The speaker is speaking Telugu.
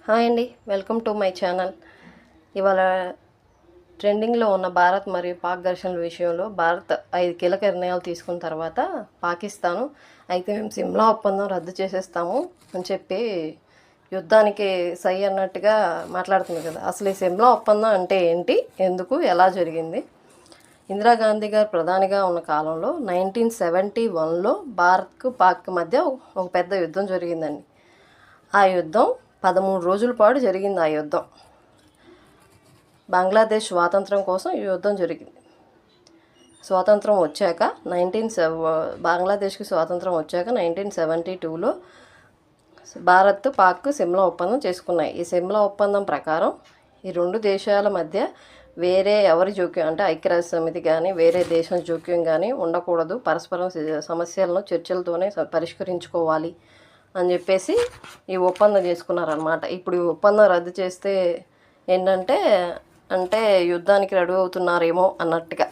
హాయ్ అండి, వెల్కమ్ టు మై ఛానల్. ఇవాళ ట్రెండింగ్లో ఉన్న భారత్ మరియు పాక్ ఘర్షణల విషయంలో భారత్ 5 కీలక నిర్ణయాలు తీసుకున్న తర్వాత పాకిస్తాను అయితే మేము సిమ్లా ఒప్పందం రద్దు చేసేస్తాము అని చెప్పి యుద్ధానికి సై అన్నట్టుగా మాట్లాడుతుంది కదా. అసలు ఈ సిమ్లా ఒప్పందం అంటే ఏంటి, ఎందుకు, ఎలా జరిగింది? ఇందిరాగాంధీ గారు ప్రధానిగా ఉన్న కాలంలో 1971లో భారత్కు పాక్ మధ్య ఒక పెద్ద యుద్ధం జరిగిందండి. ఆ యుద్ధం 13 రోజుల పాటు జరిగింది. ఆ యుద్ధం బంగ్లాదేశ్ స్వాతంత్రం కోసం ఈ యుద్ధం జరిగింది. స్వాతంత్రం వచ్చాక బంగ్లాదేశ్కి స్వాతంత్రం వచ్చాక 1972లో భారత్ పాక్ సిమ్లా ఒప్పందం చేసుకున్నాయి. ఈ సిమ్లా ఒప్పందం ప్రకారం ఈ రెండు దేశాల మధ్య వేరే ఎవరి జోక్యం అంటే ఐక్యరాజ్య సమితి కానీ వేరే దేశం జోక్యం కానీ ఉండకూడదు. పరస్పరం సమస్యలను చర్చలతోనే పరిష్కరించుకోవాలి అని చెప్పేసి ఈ ఒప్పందం చేసుకున్నారనమాట. ఇప్పుడు ఈ ఒప్పందం రద్దు చేస్తే ఏంటంటే యుద్ధానికి రెడీ అవుతున్నారేమో అన్నట్టుగా